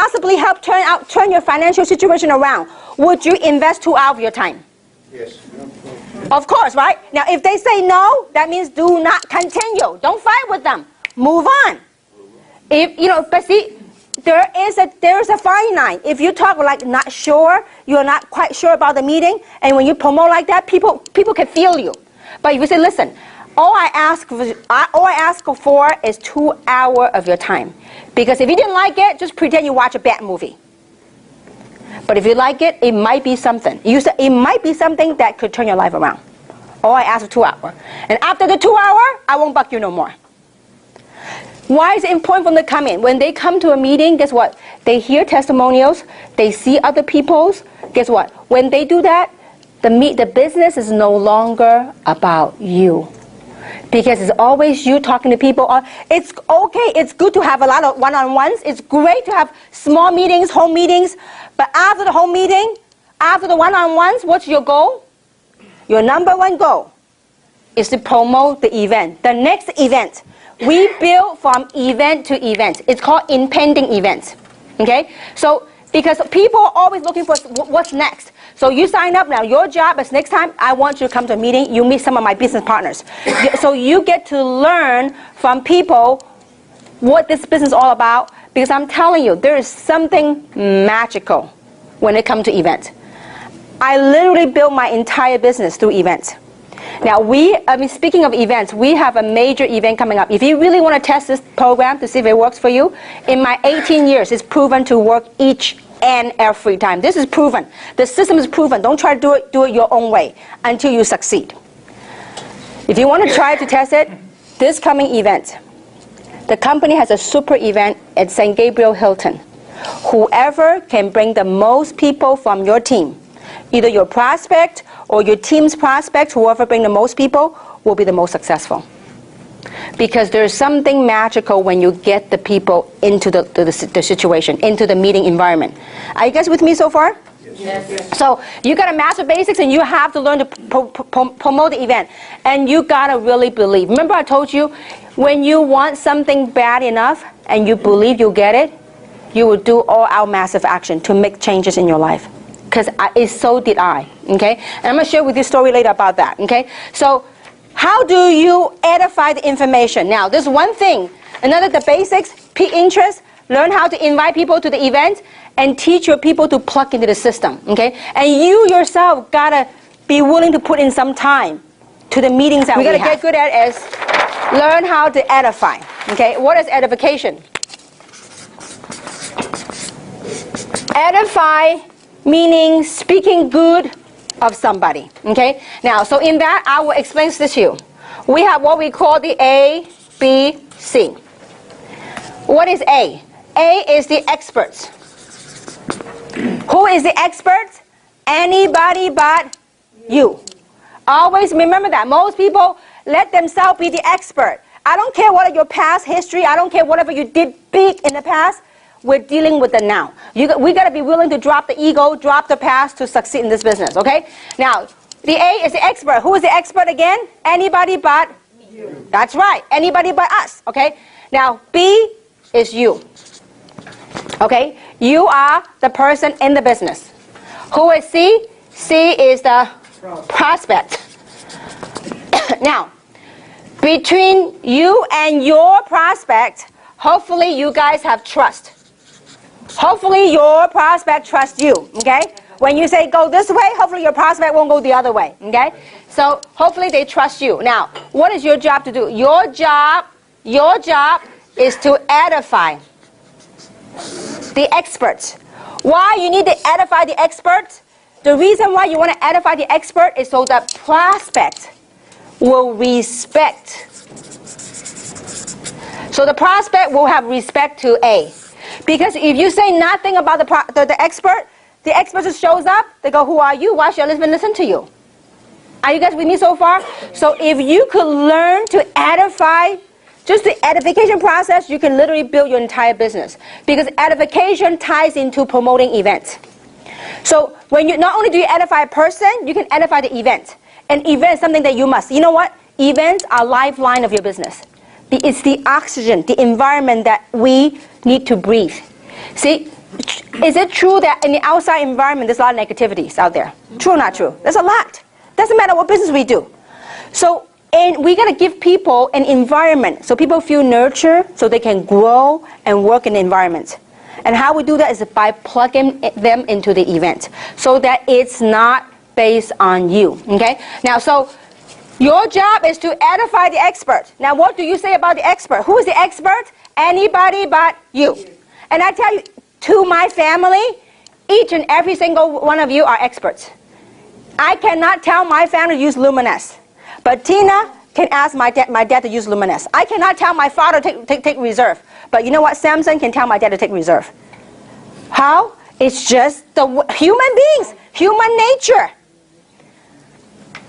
possibly help turn your financial situation around, would you invest 2 hours of your time? Yes. Of course, right? Now, if they say no, that means do not continue. Don't fight with them. Move on. If you know, but see, there is a fine line. If you talk like not sure, you're not quite sure about the meeting, and when you promote like that, people can feel you. But if you say, listen, all I ask for is 2 hours of your time, because if you didn't like it, just pretend you watch a bad movie. But if you like it, it might be something. You say it might be something that could turn your life around. All I ask for 2 hours, and after the 2 hours, I won't bug you no more. Why is it important for them to come in? When they come to a meeting, guess what? They hear testimonials. They see other people's. Guess what? When they do that, the business is no longer about you. Because it's always you talking to people. It's okay. It's good to have a lot of one-on-ones. It's great to have small meetings, home meetings. But after the home meeting, after the one-on-ones, what's your goal? Your number one goal is to promote the event. The next event. We build from event to event. It's called impending events. Okay? So, because people are always looking for what's next. So you sign up now. Your job is next time I want you to come to a meeting, you meet some of my business partners. So you get to learn from people what this business is all about, because I'm telling you, there is something magical when it comes to events. I literally built my entire business through events. Now, speaking of events, we have a major event coming up. If you really want to test this program to see if it works for you, in my 18 years, it's proven to work each and every time. This is proven. The system is proven. Don't try to do it your own way until you succeed. If you want to try to test it, this coming event, the company has a super event at St. Gabriel Hilton. Whoever can bring the most people from your team, either your prospect or your team's prospect, whoever bring the most people will be the most successful. Because there's something magical when you get the people into the situation, into the meeting environment. Are you guys with me so far? Yes. So you got to master basics, and you have to learn to promote the event. And you got to really believe. Remember I told you, when you want something bad enough and you believe you'll get it, you will do all out massive action to make changes in your life. Because so did I, okay? And I'm going to share with you a story later about that, okay? So how do you edify the information? Now, there's one thing. Another, the basics, pique interest, learn how to invite people to the event, and teach your people to plug into the system, okay? And you yourself got to be willing to put in some time to the meetings that we got to get good at is learn how to edify, okay? What is edification? Edify meaning speaking good of somebody, okay? Now, so in that, I will explain this to you. We have what we call the A, B, C. What is A? A is the experts. Who is the expert? Anybody but you. Always remember that. Most people let themselves be the expert. I don't care what your past history, I don't care whatever you did big in the past. We're dealing with the now. We got to be willing to drop the ego, drop the past to succeed in this business, okay? Now, the A is the expert. Who is the expert again? Anybody but you. That's right. Anybody but us, okay? Now, B is you, okay? You are the person in the business. Who is C? C is the prospect. Now, between you and your prospect, hopefully you guys have trust. Hopefully your prospect trusts you, okay? When you say go this way, hopefully your prospect won't go the other way, okay? So hopefully they trust you. Now, what is your job to do? Your job is to edify the experts. Why you need to edify the experts? The reason why you want to edify the expert is so that prospect will respect. So the prospect will have respect to A. Because if you say nothing about the expert just shows up, they go, who are you? Why should I even listen to you? Are you guys with me so far? So if you could learn to edify, just the edification process, you can literally build your entire business. Because edification ties into promoting events. So when you not only do you edify a person, you can edify the event. An event is something that you must. You know what? Events are lifeline of your business. It's the oxygen, the environment that we need to breathe. See, Is it true that in the outside environment there's a lot of negativities out there? True or not true? There's a lot. Doesn't matter what business we do. So, and we gotta give people an environment so people feel nurtured, so they can grow and work in the environment. And how we do that is by plugging them into the event, so that it's not based on you. Okay? Now, so your job is to edify the expert. Now, what do you say about the expert? Who is the expert? Anybody but you. And I tell you, to my family, each and every single one of you are experts. I cannot tell my family to use Luminous, but Tina can ask my dad to use Luminous. I cannot tell my father to take reserve, but you know what? Samson can tell my dad to take reserve. How? It's just the human beings, human nature.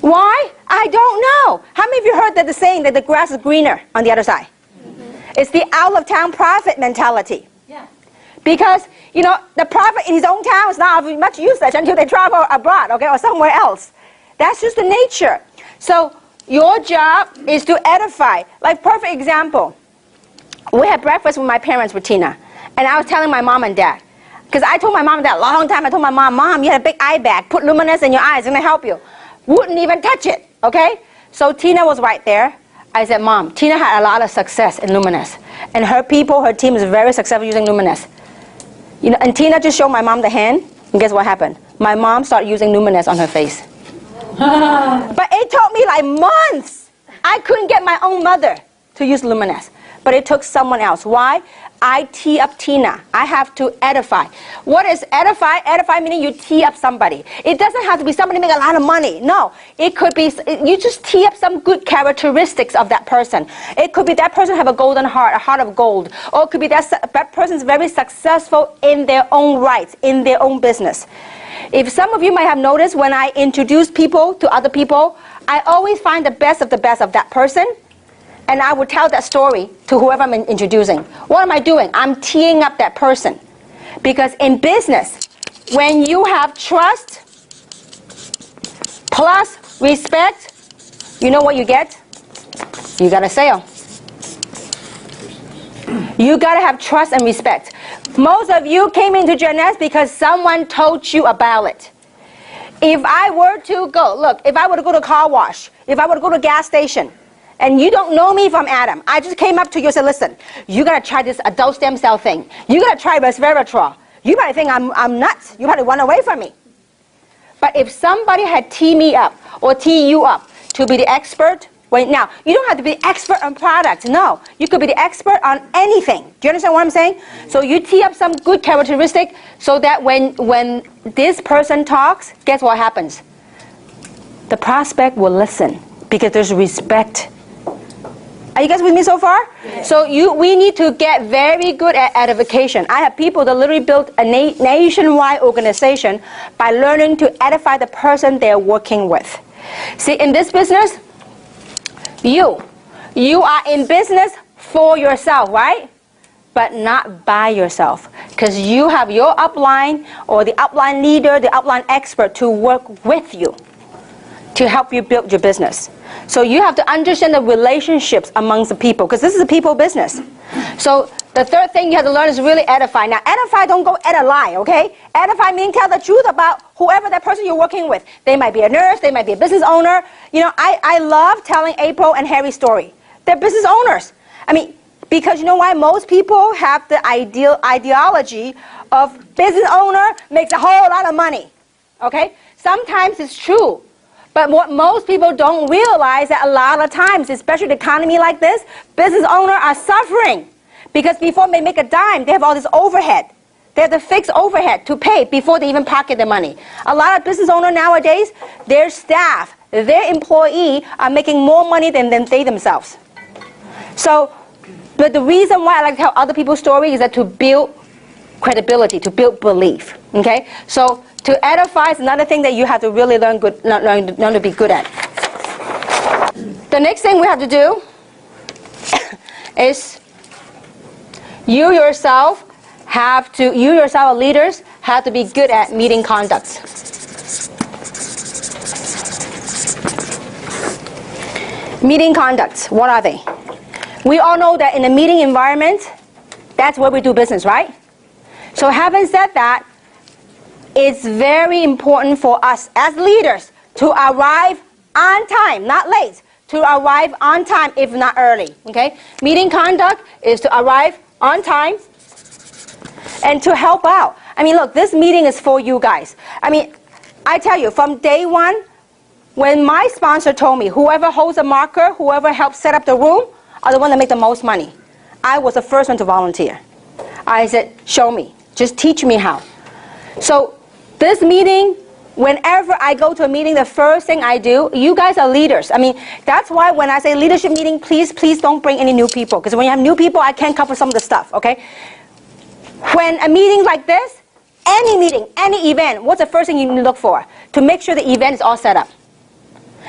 Why? I don't know. How many of you heard that the saying that the grass is greener on the other side? It's the out of town prophet mentality. Yeah. Because, you know, the prophet in his own town is not of much usage until they travel abroad, okay, or somewhere else. That's just the nature. So your job is to edify. Like, perfect example. We had breakfast with my parents, with Tina. And I was telling my mom and dad. Because I told my mom and dad a long time, I told my mom, Mom, you had a big eye bag. Put Luminous in your eyes, it's going to help you. Wouldn't even touch it, okay? So Tina was right there. I said, Mom, Tina had a lot of success in Luminous. And her people, her team is very successful using Luminous. You know, and Tina just showed my mom the hand. And guess what happened? My mom started using Luminous on her face. But it took me like months. I couldn't get my own mother to use Luminous. But it took someone else. Why? I tee up Tina. I have to edify. What is edify? Edify meaning you tee up somebody. It doesn't have to be somebody make a lot of money. No. It could be, you just tee up some good characteristics of that person. It could be that person have a golden heart, a heart of gold. Or it could be that person's very successful in their own rights, in their own business. If some of you might have noticed, when I introduce people to other people, I always find the best of that person. And I would tell that story to whoever I'm introducing. What am I doing? I'm teeing up that person. Because in business, when you have trust plus respect, you know what you get? You got a sale. You got to have trust and respect. Most of you came into Jeunesse because someone told you about it. If I were to go, look, if I were to go to car wash, if I were to go to a gas station, and you don't know me from Adam, I just came up to you and said, listen, you got to try this adult stem cell thing. You got to try resveratrol. You probably think I'm nuts. You probably run away from me. But if somebody had teed me up or tee you up to be the expert, well, now, you don't have to be the expert on products. No, you could be the expert on anything. Do you understand what I'm saying? So you tee up some good characteristic so that when this person talks, guess what happens? The prospect will listen because there's respect. Are you guys with me so far? Yes. So we need to get very good at edification. I have people that literally built a nationwide organization by learning to edify the person they're working with. See, in this business, you are in business for yourself, right? But not by yourself. Because you have your upline or the upline leader, the upline expert to work with you to help you build your business. So you have to understand the relationships amongst the people, because this is a people business. So the third thing you have to learn is really edify. Now, edify, don't go ed a lie, okay? Edify means tell the truth about whoever that person you're working with. They might be a nurse, they might be a business owner. You know, I love telling April and Harry's story. They're business owners. I mean, because you know why? Most people have the ideology of business owner makes a whole lot of money, okay? Sometimes it's true. But what most people don't realize that a lot of times, especially the economy like this, business owners are suffering. Because before they make a dime, they have all this overhead. They have the fixed overhead to pay before they even pocket their money. A lot of business owners nowadays, their staff, their employee are making more money than they themselves. So, but the reason why I like to tell other people's story is that to build credibility, to build belief. Okay? So to edify is another thing that you have to really learn to be good at. The next thing we have to do is you yourself, leaders, have to be good at meeting conducts. Meeting conducts, what are they? We all know that in a meeting environment, that's where we do business, right? So having said that, it's very important for us as leaders to arrive on time, not late, to arrive on time if not early, okay? Meeting conduct is to arrive on time and to help out. I mean, look, this meeting is for you guys. I mean, I tell you, from day one, when my sponsor told me, whoever holds a marker, whoever helps set up the room, are the one that make the most money. I was the first one to volunteer. I said, show me. Just teach me how. So this meeting, whenever I go to a meeting, the first thing I do, you guys are leaders. I mean, that's why when I say leadership meeting, please don't bring any new people. Because when you have new people, I can't cover some of the stuff, okay? When a meeting like this, any meeting, any event, what's the first thing you need to look for? To make sure the event is all set up.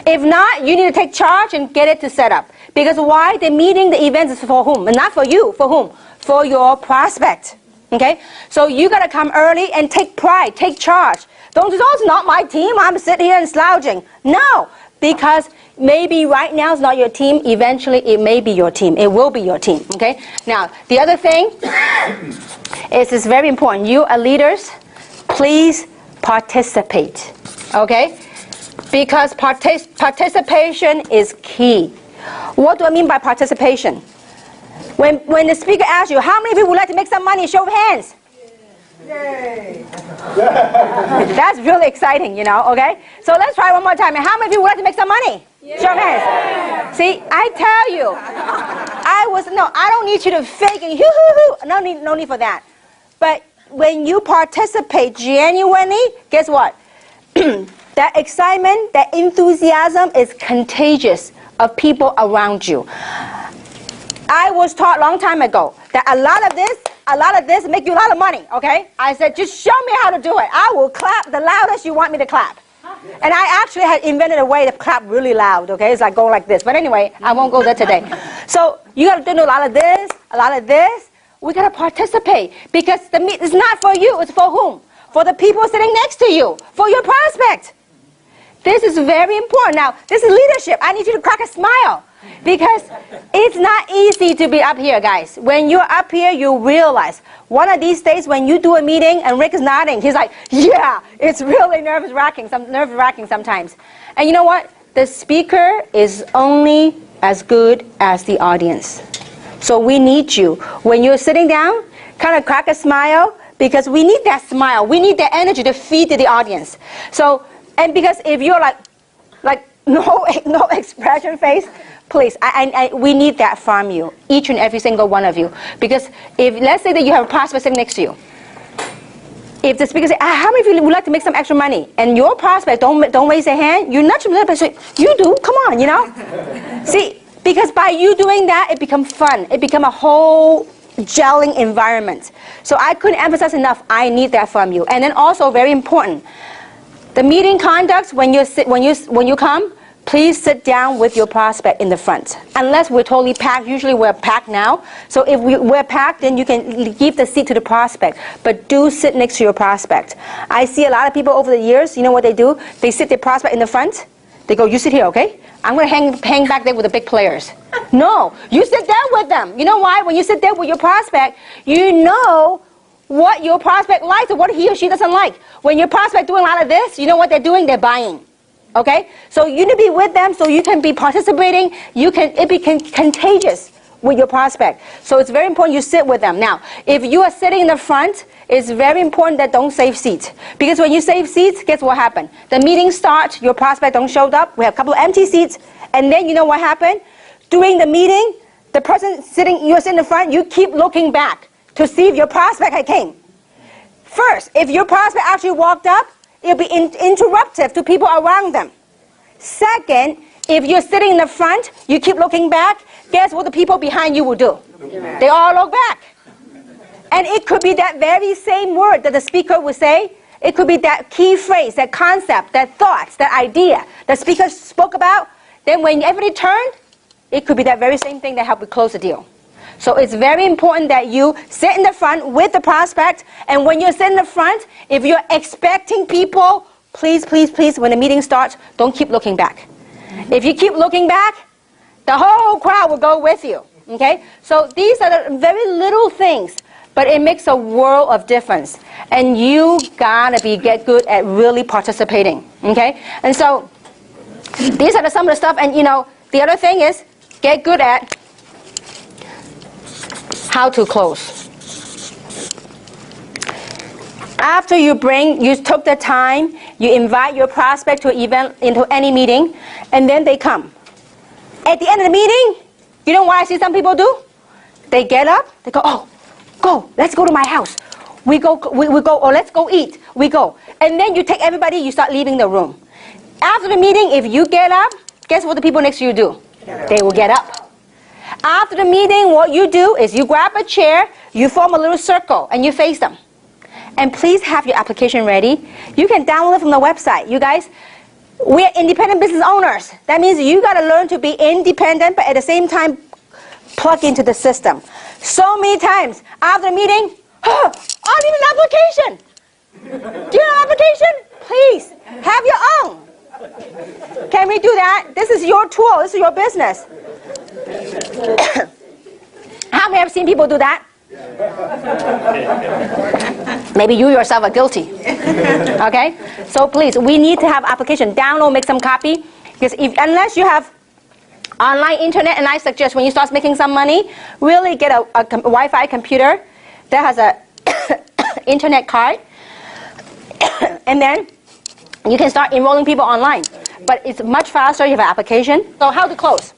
If not, you need to take charge and get it to set up. Because why? The meeting, the event is for whom? And not for you. For whom? For your prospect. Okay? So you got to come early and take pride, take charge. Don't just, oh, it's not my team, I'm sitting here and slouching. No, because maybe right now it's not your team. Eventually it may be your team. It will be your team. Okay? Now, the other thing is it's very important. You are leaders. Please participate. Okay? Because participation is key. What do I mean by participation? When the speaker asks you, how many people would like to make some money? Show of hands. Yay. That's really exciting, you know, okay? So let's try one more time. How many people would like to make some money? Yay. Show of hands. See, I tell you, I don't need you to fake and hoo-hoo-hoo. No need for that. But when you participate genuinely, guess what? That excitement, that enthusiasm is contagious of people around you. I was taught a long time ago that a lot of this make you a lot of money, okay? I said, just show me how to do it. I will clap the loudest you want me to clap. And I actually had invented a way to clap really loud, okay? It's like go like this. But anyway, I won't go there today. So you got to do a lot of this, a lot of this. We got to participate because it's not for you. It's for whom? For the people sitting next to you, for your prospect. This is very important. Now, this is leadership. I need you to crack a smile because it's not easy to be up here, guys. When you're up here, you realize one of these days when you do a meeting and Rick is nodding, he's like, yeah, it's really nerve-wracking sometimes. And you know what? The speaker is only as good as the audience. So we need you. When you're sitting down, kind of crack a smile because we need that smile. We need that energy to feed to the audience. So, and because if you're like no expression face, please, we need that from you, each and every single one of you. Because if, let's say that you have a prospect sitting next to you. If the speaker says, how many of you would like to make some extra money? And your prospect don't raise their hand, you're not going to say, you do, come on, you know? See, because by you doing that, it becomes fun. It becomes a whole gelling environment. So I couldn't emphasize enough, I need that from you. And then also, very important, the meeting conduct, when you come, please sit down with your prospect in the front. Unless we're totally packed, usually we're packed now. So if we're packed, then you can give the seat to the prospect. But do sit next to your prospect. I see a lot of people over the years, you know what they do? They sit their prospect in the front. They go, you sit here, okay? I'm going to hang back there with the big players. No, you sit there with them. You know why? When you sit there with your prospect, you know what your prospect likes or what he or she doesn't like. When your prospect doing a lot of this, you know what they're doing? They're buying. Okay? So you need to be with them so you can be participating. It be contagious with your prospect. So it's very important you sit with them. Now, if you are sitting in the front, it's very important that don't save seats. Because when you save seats, guess what happened? The meeting starts, your prospect don't show up, we have a couple of empty seats, and then you know what happened? During the meeting, the person you're sitting in the front, you keep looking back to see if your prospect had came. First, if your prospect actually walked up, it'll be interruptive to people around them. Second, if you're sitting in the front, you keep looking back, guess what the people behind you will do? They all look back. And it could be that very same word that the speaker would say. It could be that key phrase, that concept, that thoughts, that idea the speaker spoke about. Then whenever they turned, it could be that very same thing that helped you close the deal. So it's very important that you sit in the front with the prospect. And when you're sitting in the front, if you're expecting people, please, please, please, when the meeting starts, don't keep looking back. If you keep looking back, the whole crowd will go with you. Okay? So these are the very little things. but it makes a world of difference. And you gotta get good at really participating, okay? And so these are some of the stuff, and the other thing is get good at how to close. After you took the time, you invite your prospect to an event, into any meeting, and then they come. At the end of the meeting, you know what I see some people do? They get up, they go, oh, go, let's go to my house. We go, or let's go eat. We go. And then you take everybody, you start leaving the room. After the meeting, if you get up, guess what the people next to you do? They will get up. After the meeting, what you do is you grab a chair, you form a little circle, and you face them. And please have your application ready. You can download it from the website. You guys, we are independent business owners. That means you got to learn to be independent, but at the same time, plug into the system. So many times, after the meeting, oh, I need an application. Do you have an application? Please, have your own. Can we do that? This is your tool. This is your business. How many have seen people do that? Maybe you yourself are guilty. Okay? So please, we need to have application. Download, make some copy. Because unless you have online internet, and I suggest when you start making some money, really get a Wi-Fi computer that has a internet card. And then you can start enrolling people online. But it's much faster. You have an application. So how to close?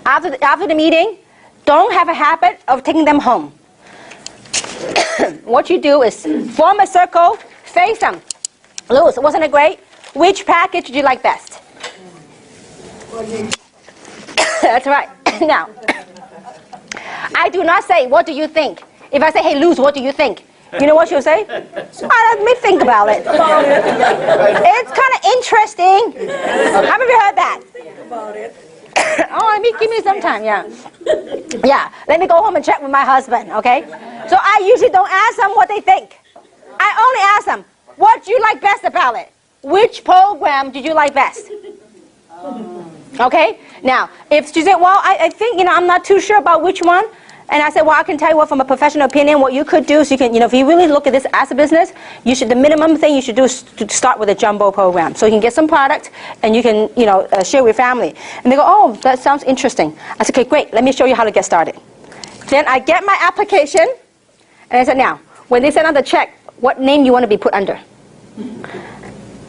After the meeting, don't have a habit of taking them home. What you do is form a circle, face them. Luz, wasn't it great? Which package do you like best? That's right. Now, I do not say, what do you think? If I say, hey, Luz, what do you think? You know what she'll say? Let me think about it. It's kind of interesting. Have you heard that? Think about it. Oh, give me some time, yeah. Yeah, let me go home and check with my husband, okay? So I usually don't ask them what they think. I only ask them, what do you like best about it? Which program did you like best? Okay? Now, if she said, well, I think, I'm not too sure about which one. And I said, well, I can tell you what, from a professional opinion, what you could do. So you can, if you really look at this as a business, the minimum thing you should do is to start with a jumbo program. So you can get some product and you can, share with family. And they go, oh, that sounds interesting. I said, okay, great. Let me show you how to get started. Then I get my application. And I said, now, when they send out the check, what name you want to be put under?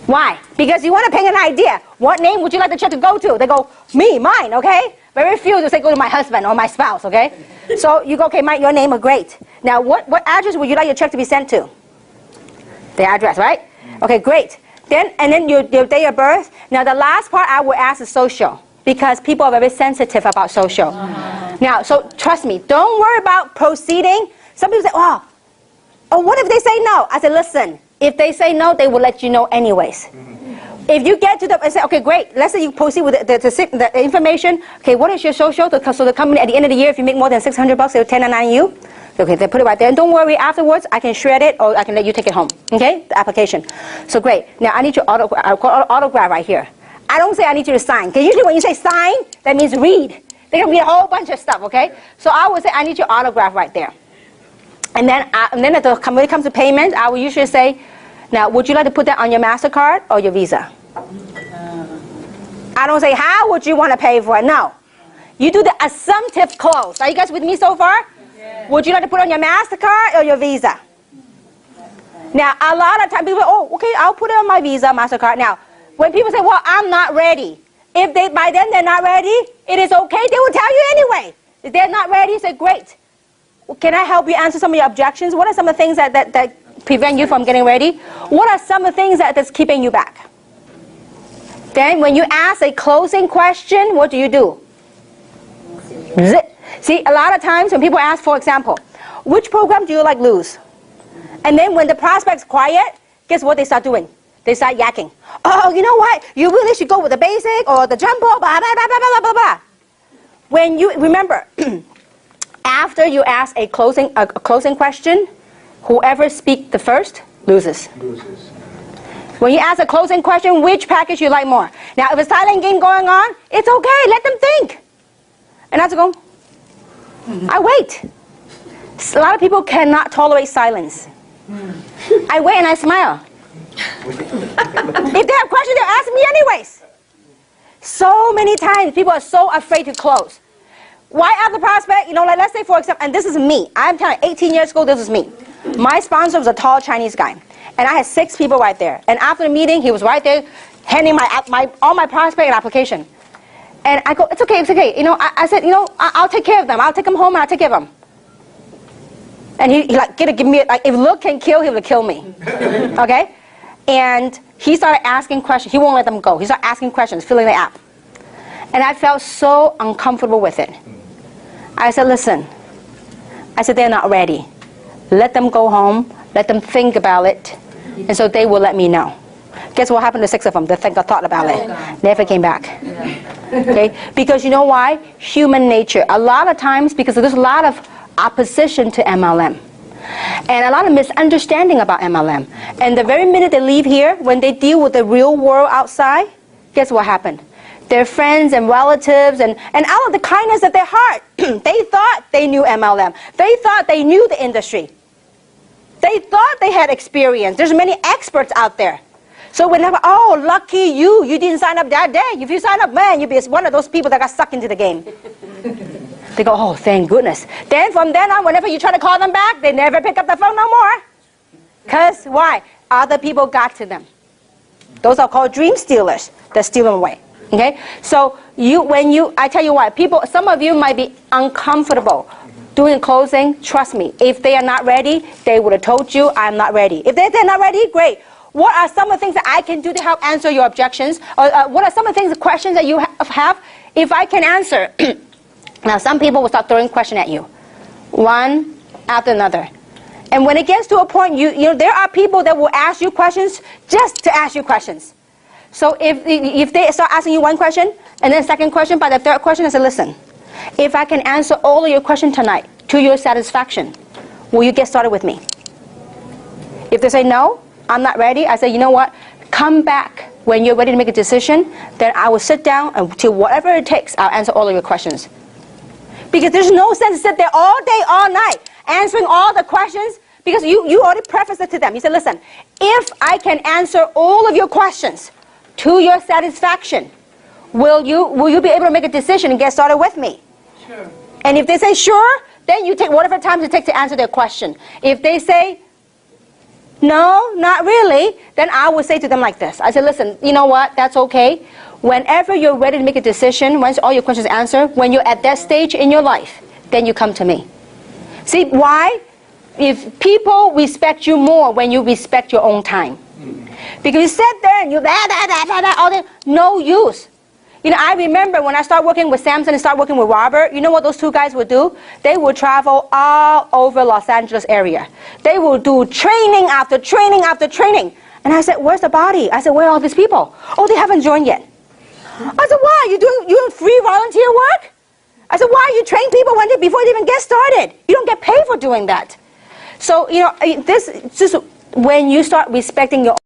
Why? Because you want to pick an idea. What name would you like the check to go to? They go, me, mine, okay? Very few will say go to my husband or my spouse, okay? So you go, okay, Mike, your name is great. Now, what address would you like your check to be sent to? The address, right? Okay, great. And then your date of birth. Now, the last part I will ask is social, because people are very sensitive about social. Now, so trust me, don't worry about proceeding. Some people say, oh, what if they say no? I said, listen, if they say no, they will let you know anyways. If you get to and say, okay, great, let's say you proceed with the information. Okay, what is your social? So the company, at the end of the year, if you make more than $600, they'll 1099 you. Okay, they put it right there. And don't worry, afterwards, I can shred it or I can let you take it home. Okay, the application. So great. Now, I need your autograph right here. I don't say I need you to sign. Because usually when you say sign, that means read. They can read a whole bunch of stuff, okay? So I would say I need your autograph right there. And then when it comes to payment, I will usually say, now, would you like to put that on your MasterCard or your Visa? I don't say, how would you want to pay for it? No. You do the assumptive close. Are you guys with me so far? Yes. Would you like to put on your MasterCard or your Visa? Now, a lot of times people say, oh, okay, I'll put it on my Visa, MasterCard. Now, when people say, well, I'm not ready. If by then they're not ready, it is okay. They will tell you anyway. If they're not ready, say, great. Well, can I help you answer some of your objections? What are some of the things that prevent you from getting ready? What are some of the things that's keeping you back? Then when you ask a closing question, what do you do? See, a lot of times when people ask, for example, which program do you like Luz? And then when the prospect's quiet, guess what they start doing? They start yakking. Oh, you know what? You really should go with the basic or the jumbo, blah, blah, blah, blah, blah, blah, blah. When you, remember, after you ask a closing question, whoever speaks the first loses. When you ask a closing question, which package you like more? Now, if a silent game going on, it's okay. Let them think. And I have to go, I wait. A lot of people cannot tolerate silence. I wait and I smile. If they have questions, they'll ask me anyways. So many times, people are so afraid to close. Why after prospect? Like let's say for example, and this is me. I'm telling you, 18 years ago, this was me. My sponsor was a tall Chinese guy. And I had 6 people right there. And after the meeting, he was right there, handing all my prospect and application. And I go, it's okay. I said, I'll take care of them. I'll take them home and I'll take care of them. And he like, give me, like, if look can kill, he will kill me. Okay? And he started asking questions. He won't let them go. He started asking questions, filling the app. And I felt so uncomfortable with it. I said, listen. I said, they're not ready. Let them go home. Let them think about it. And so they will let me know. Guess what happened to 6 of them? They thought about it. Never came back. Okay? Because you know why? Human nature. A lot of times, because there's a lot of opposition to MLM. And a lot of misunderstanding about MLM. And the very minute they leave here, when they deal with the real world outside, guess what happened? Their friends and relatives and out of the kindness of their heart, they thought they knew MLM. They thought they knew the industry. They thought they had experience. There's many experts out there. So whenever, oh, lucky you didn't sign up that day. If you sign up, man, you'd be one of those people that got sucked into the game. They go, oh, thank goodness. Then from then on, whenever you try to call them back, they never pick up the phone no more. Because why? Other people got to them. Those are called dream stealers that steal them away. Okay? So I tell you what, some of you might be uncomfortable doing closing. Trust me, if they are not ready, they would have told you, I'm not ready. If they're not ready, great. What are some of the things that I can do to help answer your objections? Or what are some of the things, questions that you have? If I can answer. Now, some people will start throwing questions at you, one after another. And when it gets to a point, there are people that will ask you questions just to ask you questions. So if they start asking you one question, and then second question, by the third question, I say, listen, if I can answer all of your questions tonight to your satisfaction, will you get started with me? If they say, no, I'm not ready, I say, you know what? Come back when you're ready to make a decision, then I will sit down until whatever it takes, I'll answer all of your questions. Because there's no sense to sit there all day, all night, answering all the questions, because you already prefaced it to them. You said, listen, if I can answer all of your questions to your satisfaction, will you be able to make a decision and get started with me? Sure. And if they say sure, then you take whatever time it takes to answer their question. If they say, no, not really, then I will say to them like this. I say, listen, you know what? That's okay. Whenever you're ready to make a decision, once all your questions are answered, when you're at that stage in your life, then you come to me. See, why? If people respect you more when you respect your own time. Because you sit there and you all that, no use. I remember when I started working with Samson and started working with Robert, you know what those 2 guys would do? They would travel all over Los Angeles area. They would do training after training after training. And I said, where's the body? I said, where are all these people? Oh, they haven't joined yet. I said, why? You doing free volunteer work? I said, why? You train people before they even get started. You don't get paid for doing that. So, this just when you start respecting your